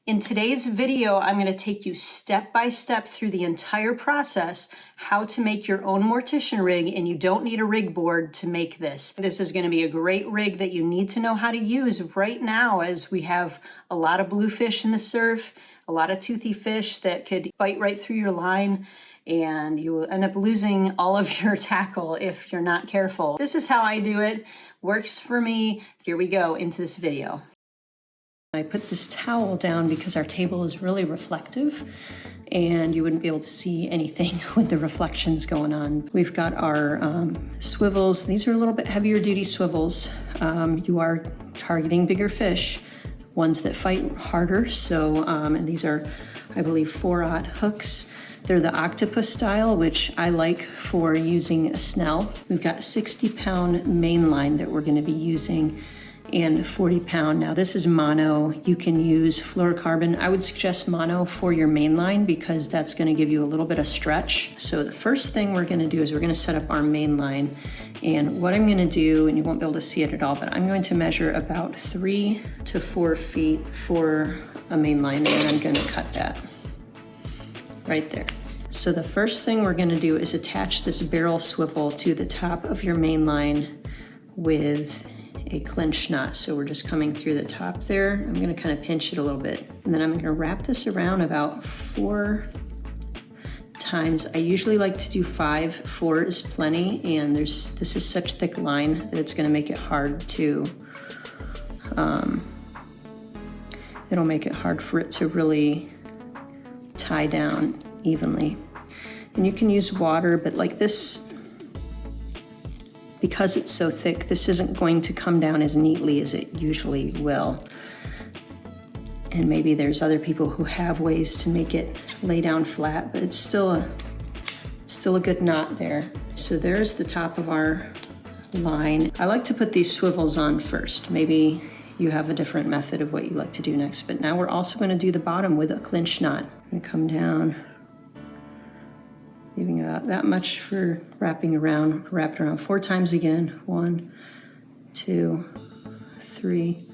In today's video, I'm going to take you step by step through the entire process, how to make your own Mortician rig, and you don't need a rig board to make this. This is going to be a great rig that you need to know how to use right now, as we have a lot of bluefish in the surf, a lot of toothy fish that could bite right through your line, and you will end up losing all of your tackle if you're not careful. This is how I do it. Works for me. Here we go into this video. I put this towel down because our table is really reflective and you wouldn't be able to see anything with the reflections going on. We've got our swivels. These are a little bit heavier duty swivels. You are targeting bigger fish, ones that fight harder. So, and these are, I believe, 4/0 hooks. They're the octopus style, which I like for using a snell. We've got 60-pound mainline that we're going to be using, and 40-pound. Now this is mono. You can use fluorocarbon. I would suggest mono for your mainline because that's going to give you a little bit of stretch. So the first thing we're going to do is we're going to set up our mainline. And what I'm going to do, and you won't be able to see it at all, but I'm going to measure about 3 to 4 feet for a mainline, and I'm going to cut that right there. So the first thing we're going to do is attach this barrel swivel to the top of your mainline with a clinch knot. So we're just coming through the top there. I'm going to kind of pinch it a little bit, and then I'm going to wrap this around about 4 times. I usually like to do 5. 4 is plenty, and this is such thick line that it's going to make it hard to it'll make it hard for it to really tie down evenly. And you can use water, but like this, because it's so thick, this isn't going to come down as neatly as it usually will. And maybe there's other people who have ways to make it lay down flat, but it's still a good knot there. So there's the top of our line. I like to put these swivels on first. Maybe you have a different method of what you like to do next, but now we're also going to do the bottom with a clinch knot. I'm going to come down, leaving about that much for wrapping around. Wrap it around 4 times again. 1, 2, 3,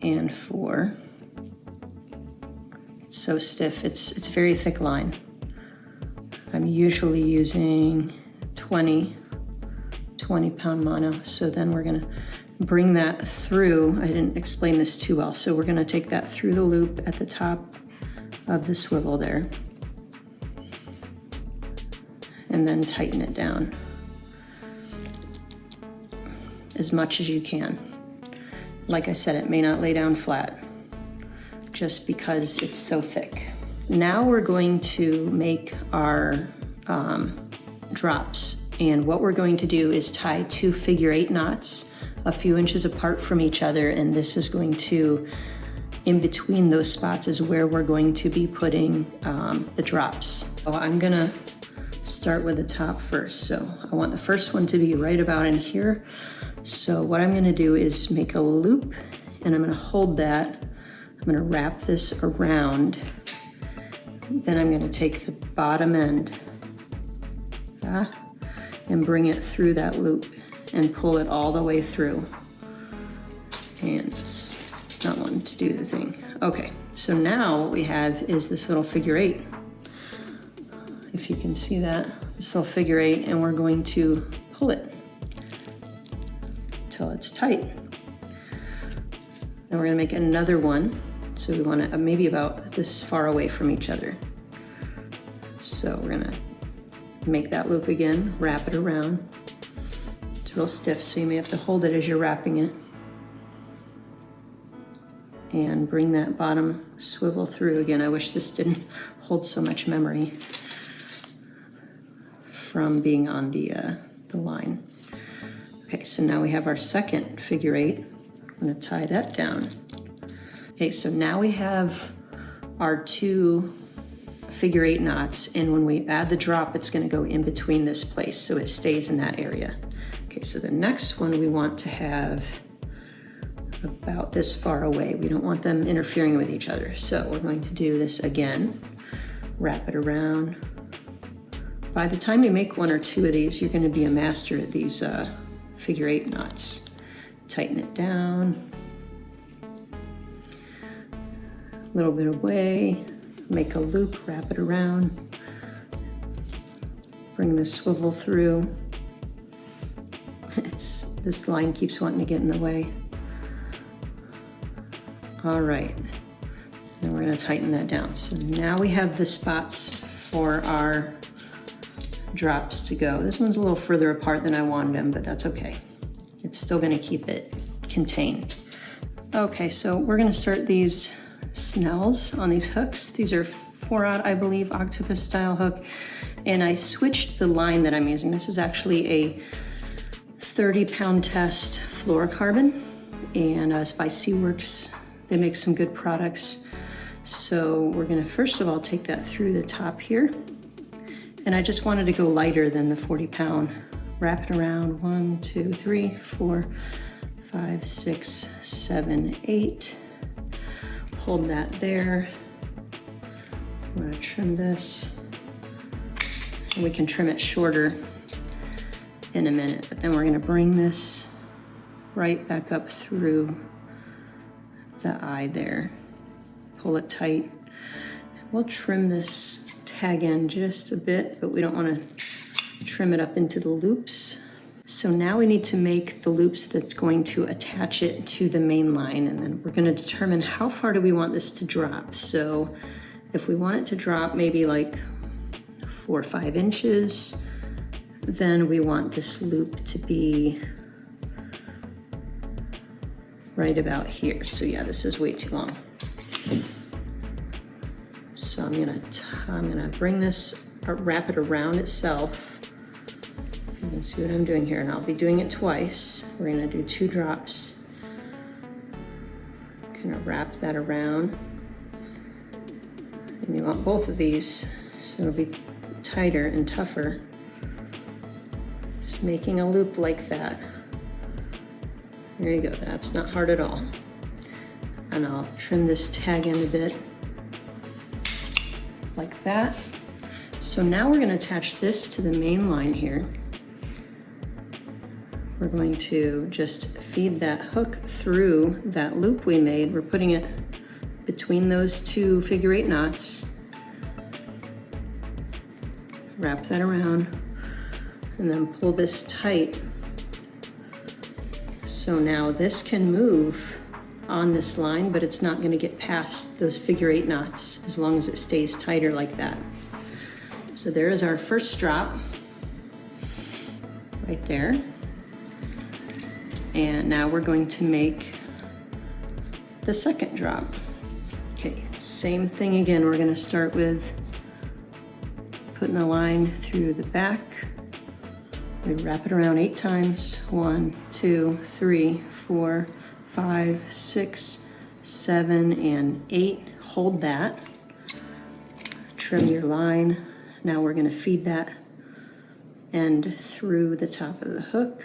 and 4. It's so stiff. It's a very thick line. I'm usually using 20-pound mono. So then we're gonna bring that through. I didn't explain this too well. So we're gonna take that through the loop at the top of the swivel there, and then tighten it down as much as you can. Like I said, it may not lay down flat just because it's so thick. Now we're going to make our drops, and what we're going to do is tie 2 figure-8 knots a few inches apart from each other, and this is going to, in between those spots is where we're going to be putting the drops. So I'm gonna start with the top first. So I want the first one to be right about in here. So what I'm gonna do is make a loop, and I'm gonna hold that. I'm gonna wrap this around. Then I'm gonna take the bottom end and bring it through that loop and pull it all the way through. And it's not wanting to do the thing. Okay, so now what we have is this little figure-8. If you can see that, this little figure-8, and we're going to pull it until it's tight. Then we're gonna make another one. So we want to maybe about this far away from each other. So we're gonna make that loop again, wrap it around. It's real stiff, so you may have to hold it as you're wrapping it. And bring that bottom swivel through. Again, I wish this didn't hold so much memory from being on the line. Okay, so now we have our second figure-8. I'm gonna tie that down. Okay, so now we have our 2 figure-8 knots, and when we add the drop, it's gonna go in between this place, so it stays in that area. Okay, so the next one we want to have about this far away. We don't want them interfering with each other. So we're going to do this again, wrap it around. By the time you make 1 or 2 of these, you're going to be a master at these figure-8 knots. Tighten it down, a little bit away, make a loop, wrap it around, bring the swivel through. This line keeps wanting to get in the way. All right, then we're gonna tighten that down. So now we have the spots for our drops to go. This one's a little further apart than I wanted them, but that's okay. It's still gonna keep it contained. Okay, so we're gonna start these snells on these hooks. These are 4/0, I believe, octopus style hook. And I switched the line that I'm using. This is actually a 30-pound test fluorocarbon, and it's by Seaworks. They make some good products. So we're gonna first of all take that through the top here. And I just wanted to go lighter than the 40-pound. Wrap it around 1, 2, 3, 4, 5, 6, 7, 8. Hold that there. I'm gonna trim this. And we can trim it shorter in a minute, but then we're gonna bring this right back up through the eye there. Pull it tight. We'll trim this tag end just a bit, but we don't wanna trim it up into the loops. So now we need to make the loops that's going to attach it to the main line, and then we're gonna determine how far do we want this to drop. So if we want it to drop maybe like 4 or 5 inches, then we want this loop to be right about here. So yeah, this is way too long. So I'm gonna bring this, wrap it around itself. You can see what I'm doing here, and I'll be doing it twice. We're gonna do 2 drops. Kind of wrap that around. And you want both of these, so it'll be tighter and tougher. Just making a loop like that. There you go, that's not hard at all. And I'll trim this tag end a bit, like that. So now we're gonna attach this to the main line here. We're going to just feed that hook through that loop we made. We're putting it between those 2 figure-8 knots. Wrap that around, and then pull this tight. So now this can move on this line, but it's not gonna get past those figure-8 knots as long as it stays tighter like that. So there is our first drop, right there. And now we're going to make the second drop. Okay, same thing again. We're gonna start with putting the line through the back. We wrap it around 8 times. 1, 2, 3, 4, 5, 6, 7, and 8. Hold that. Trim your line. Now we're gonna feed that end through the top of the hook.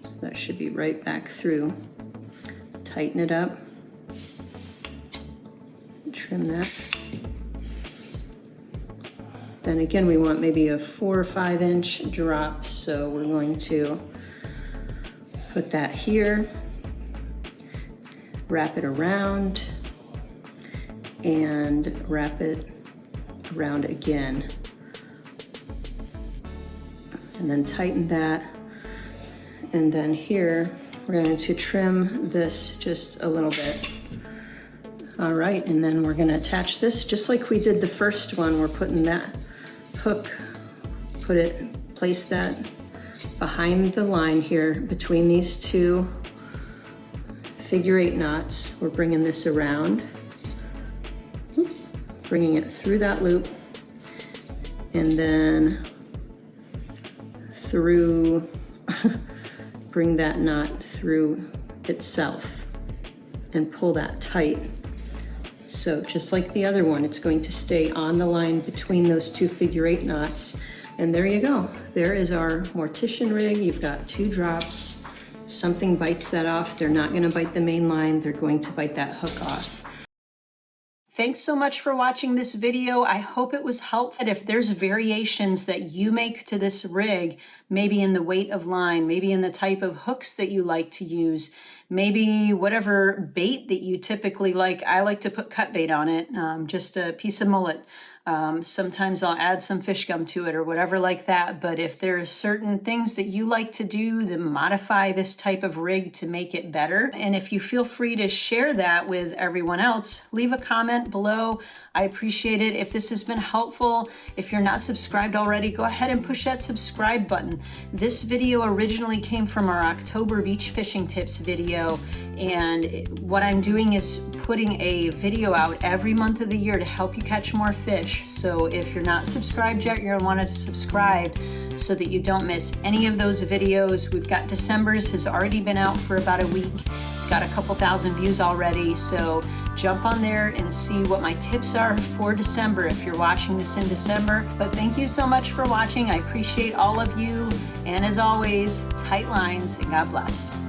So that should be right back through. Tighten it up. Trim that. Then again, we want maybe a 4 or 5 inch drop, so we're going to put that here, wrap it around, and wrap it around again. And then tighten that. And then here, we're going to trim this just a little bit. All right, and then we're gonna attach this just like we did the first one. We're putting that hook, place that behind the line here between these 2 figure-8 knots. We're bringing this around, bringing it through that loop, and then through, bring that knot through itself and pull that tight. So just like the other one, it's going to stay on the line between those 2 figure-8 knots. And there you go. There is our Mortician rig. You've got 2 drops. If something bites that off, they're not gonna bite the main line. They're going to bite that hook off. Thanks so much for watching this video. I hope it was helpful. If there's variations that you make to this rig, maybe in the weight of line, maybe in the type of hooks that you like to use, maybe whatever bait that you typically like. I like to put cut bait on it, just a piece of mullet. Sometimes I'll add some fish gum to it or whatever like that. But if there's certain things that you like to do to modify this type of rig to make it better, and if you feel free to share that with everyone else, leave a comment below. I appreciate it. If this has been helpful, if you're not subscribed already, go ahead and push that subscribe button. This video originally came from our October beach fishing tips video, and what I'm doing is putting a video out every month of the year to help you catch more fish. So if you're not subscribed yet, you're gonna want to subscribe so that you don't miss any of those videos. We've got December's has already been out for about a week. It's got a couple thousand views already, so jump on there and see what my tips are for December if you're watching this in December. But thank you so much for watching. I appreciate all of you, and as always, tight lines and God bless.